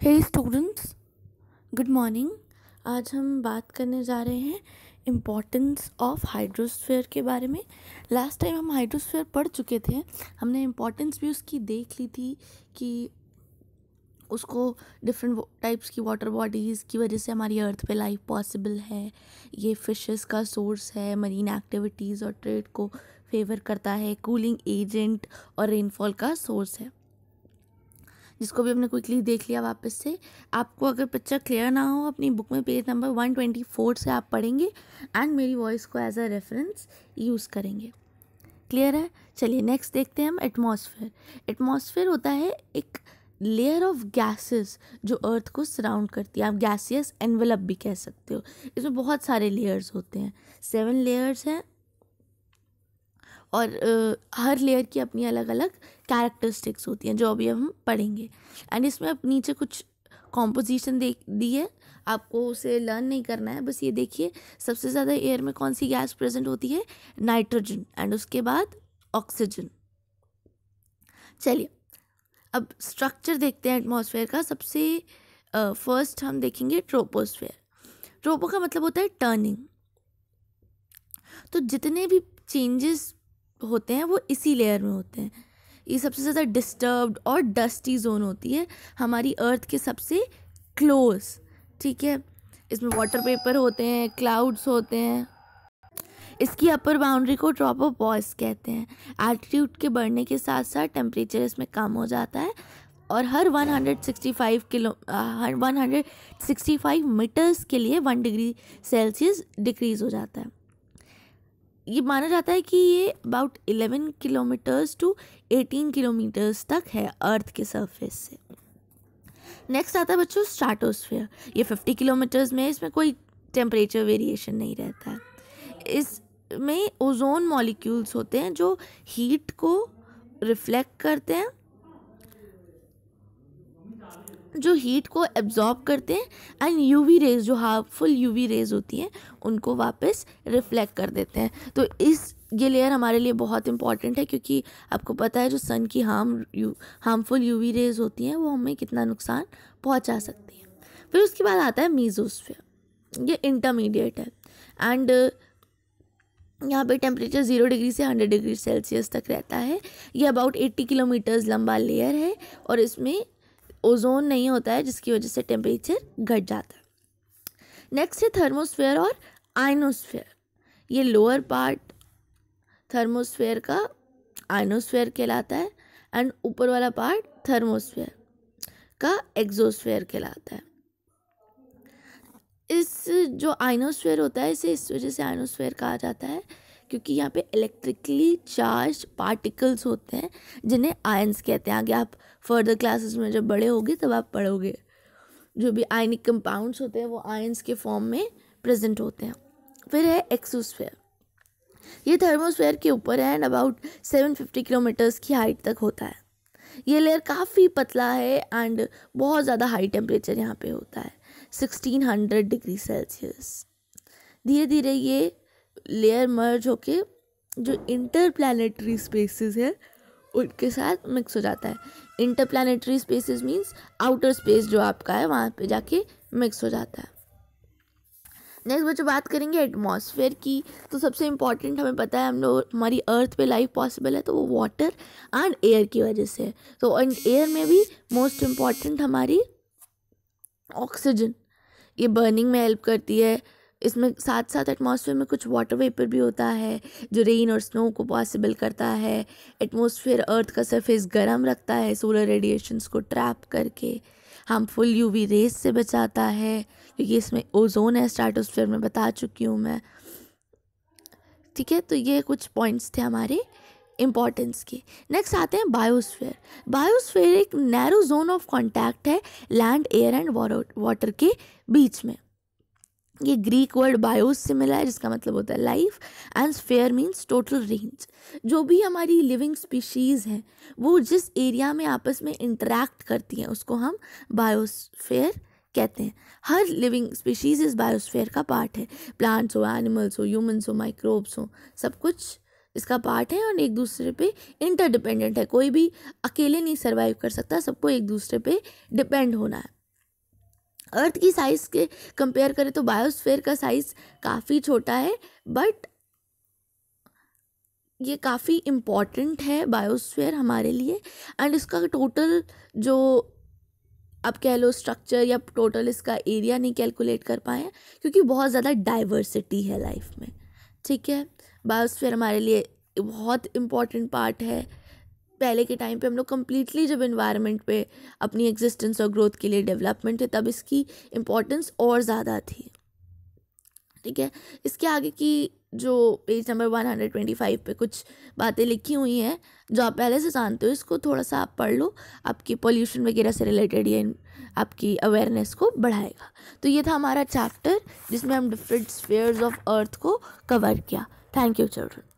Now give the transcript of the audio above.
हे students, good morning. आज हम बात करने जा रहे हैं इम्पोर्टेंस ऑफ हाइड्रोस्फीयर के बारे में। लास्ट टाइम हम हाइड्रोस्फीयर पढ़ चुके थे। हमने इम्पोर्टेंस भी उसकी देख ली थी कि उसको डिफरेंट टाइप्स की वाटर बॉडीज़ की वजह से हमारी अर्थ पे लाइफ पॉसिबल है। ये फिशेस का सोर्स है, मरीन एक्टिविटीज़ और ट्रेड को फेवर करता है, कूलिंग एजेंट और रेनफॉल का सोर्स है, जिसको भी हमने क्विकली देख लिया वापस से। आपको अगर पिक्चर क्लियर ना हो, अपनी बुक में पेज नंबर 124 से आप पढ़ेंगे एंड मेरी वॉइस को एज अ रेफरेंस यूज़ करेंगे। क्लियर है? चलिए नेक्स्ट देखते हैं हम एटमॉस्फेयर। एटमॉस्फेयर होता है एक लेयर ऑफ गैसेस जो अर्थ को सराउंड करती है। आप गैसियस एनवेलप भी कह सकते हो। इसमें बहुत सारे लेयर्स होते हैं, 7 लेयर्स हैं और हर लेयर की अपनी अलग अलग कैरेक्टरिस्टिक्स होती हैं जो अभी हम पढ़ेंगे। एंड इसमें अब नीचे कुछ कॉम्पोजिशन दी है, आपको उसे लर्न नहीं करना है, बस ये देखिए सबसे ज़्यादा एयर में कौन सी गैस प्रेजेंट होती है, नाइट्रोजन, एंड उसके बाद ऑक्सीजन। चलिए अब स्ट्रक्चर देखते हैं एटमॉस्फेयर का। सबसे फर्स्ट हम देखेंगे ट्रोपोस्फेयर। ट्रोपो का मतलब होता है टर्निंग। तो जितने भी चेंजेस होते हैं वो इसी लेयर में होते हैं। ये सबसे ज़्यादा डिस्टर्ब्ड और डस्टी जोन होती है हमारी अर्थ के सबसे क्लोज। ठीक है, इसमें वाटर वेपर होते हैं, क्लाउड्स होते हैं। इसकी अपर बाउंड्री को ट्रोपोपॉज कहते हैं। एल्टीट्यूड के बढ़ने के साथ साथ टेम्परेचर इसमें कम हो जाता है और हर 165 मीटर्स के लिए 1 डिग्री सेल्सियस डिक्रीज़ हो जाता है। ये माना जाता है कि ये अबाउट 11 किलोमीटर्स टू 18 किलोमीटर्स तक है अर्थ के सरफेस से। नेक्स्ट आता है बच्चों स्ट्रैटोस्फेयर। ये 50 किलोमीटर्स में है। इसमें कोई टेम्परेचर वेरिएशन नहीं रहता है। इसमें ओजोन मॉलिक्यूल्स होते हैं जो हीट को रिफ्लेक्ट करते हैं, जो हीट को एब्जॉर्ब करते हैं एंड यूवी रेज, जो हार्मफुल यूवी रेज होती हैं, उनको वापस रिफ्लेक्ट कर देते हैं। तो ये लेयर हमारे लिए बहुत इंपॉर्टेंट है क्योंकि आपको पता है जो सन की हार्मफुल यूवी रेज होती हैं वो हमें कितना नुकसान पहुंचा सकती हैं। फिर उसके बाद आता है मीजोस्फीयर। ये इंटरमीडिएट है एंड यहाँ पे टेम्परेचर 0 डिग्री से 100 डिग्री सेल्सियस तक रहता है। ये अबाउट 80 किलोमीटर्स लंबा लेयर है और इसमें ओजोन नहीं होता है, जिसकी वजह से टेम्परेचर घट जाता है। नेक्स्ट है थर्मोस्फेयर और आयनोस्फेयर। ये लोअर पार्ट थर्मोस्फेयर का आयनोस्फेयर कहलाता है एंड ऊपर वाला पार्ट थर्मोस्फेयर का एक्सोस्फेयर कहलाता है। इस जो आयनोस्फेयर होता है इसे इस वजह से आयनोस्फेयर कहा जाता है क्योंकि यहाँ पे इलेक्ट्रिकली चार्ज पार्टिकल्स होते हैं जिन्हें आयंस कहते हैं। आगे आप फर्दर क्लासेस में जब बड़े होगे तब आप पढ़ोगे। जो भी आयनिक कंपाउंड्स होते हैं वो आयंस के फॉर्म में प्रेजेंट होते हैं। फिर है एक्सोस्फेयर। ये थर्मोस्फेयर के ऊपर है एंड अबाउट 750 किलोमीटर्स की हाइट तक होता है। ये लेयर काफ़ी पतला है एंड बहुत ज़्यादा हाई टेम्परेचर यहाँ पे होता है, 1600 डिग्री सेल्सियस। धीरे धीरे ये लेयर मर्ज होके जो इंटरप्लैनेटरी स्पेसेस है उनके साथ मिक्स हो जाता है। Interplanetary spaces means outer space जो आपका है वहाँ पे जाके मिक्स हो जाता है। नेक्स्ट बच्चों बात करेंगे एटमॉस्फेयर की। तो सबसे इम्पॉर्टेंट हमें पता है हम लोग हमारी अर्थ पे लाइफ पॉसिबल है तो वो वाटर एंड एयर की वजह से है। तो एयर में भी मोस्ट इम्पॉर्टेंट हमारी ऑक्सीजन, ये बर्निंग में हेल्प करती है। इसमें साथ साथ एटमॉस्फेयर में कुछ वाटर वेपर भी होता है जो रेन और स्नो को पॉसिबल करता है। एटमॉस्फेयर अर्थ का सरफेस गर्म रखता है सोलर रेडिएशंस को ट्रैप करके, हार्मफुल यूवी रेज से बचाता है क्योंकि इसमें ओजोन है, स्ट्रैटोस्फेयर में बता चुकी हूँ मैं। ठीक है, तो ये कुछ पॉइंट्स थे हमारे इम्पॉर्टेंस के। नेक्स्ट आते हैं बायोस्फेयर। बायोस्फेयर एक नैरो जोन ऑफ कॉन्टैक्ट है लैंड, एयर एंड वाटर के बीच में। ये ग्रीक वर्ड बायोस से मिला है जिसका मतलब होता है life and sphere means total range. जो भी हमारी लिविंग स्पीशीज़ हैं वो जिस एरिया में आपस में इंटरेक्ट करती हैं उसको हम बायोस्फेयर कहते हैं। हर लिविंग स्पीशीज़ इस बायोस्फेयर का पार्ट है। प्लांट्स हो, एनिमल्स हो, ह्यूमन्स हो, माइक्रोब्स हो, सब कुछ इसका पार्ट है और एक दूसरे पे इंटरडिपेंडेंट है। कोई भी अकेले नहीं सर्वाइव कर सकता, सबको एक दूसरे पे डिपेंड होना है। अर्थ की साइज़ के कंपेयर करें तो बायोस्फीयर का साइज़ काफ़ी छोटा है, बट ये काफ़ी इम्पॉर्टेंट है बायोस्फीयर हमारे लिए। एंड इसका टोटल जो आप कह लो स्ट्रक्चर या टोटल इसका एरिया नहीं कैलकुलेट कर पाए हैं, क्योंकि बहुत ज़्यादा डाइवर्सिटी है लाइफ में। ठीक है, बायोस्फीयर हमारे लिए बहुत इम्पॉर्टेंट पार्ट है। पहले के टाइम पे हम लोग कम्प्लीटली जब इन्वायरमेंट पे अपनी एग्जिस्टेंस और ग्रोथ के लिए डेवलपमेंट थे, तब इसकी इम्पोर्टेंस और ज़्यादा थी। ठीक है, इसके आगे की जो पेज नंबर 125 पे कुछ बातें लिखी हुई हैं जो आप पहले से जानते हो, इसको थोड़ा सा आप पढ़ लो, आपकी पोल्यूशन वगैरह से रिलेटेड ये आपकी अवेयरनेस को बढ़ाएगा। तो ये था हमारा चैप्टर जिसमें हम डिफरेंट स्फीयर्स ऑफ अर्थ को कवर किया। Thank you children.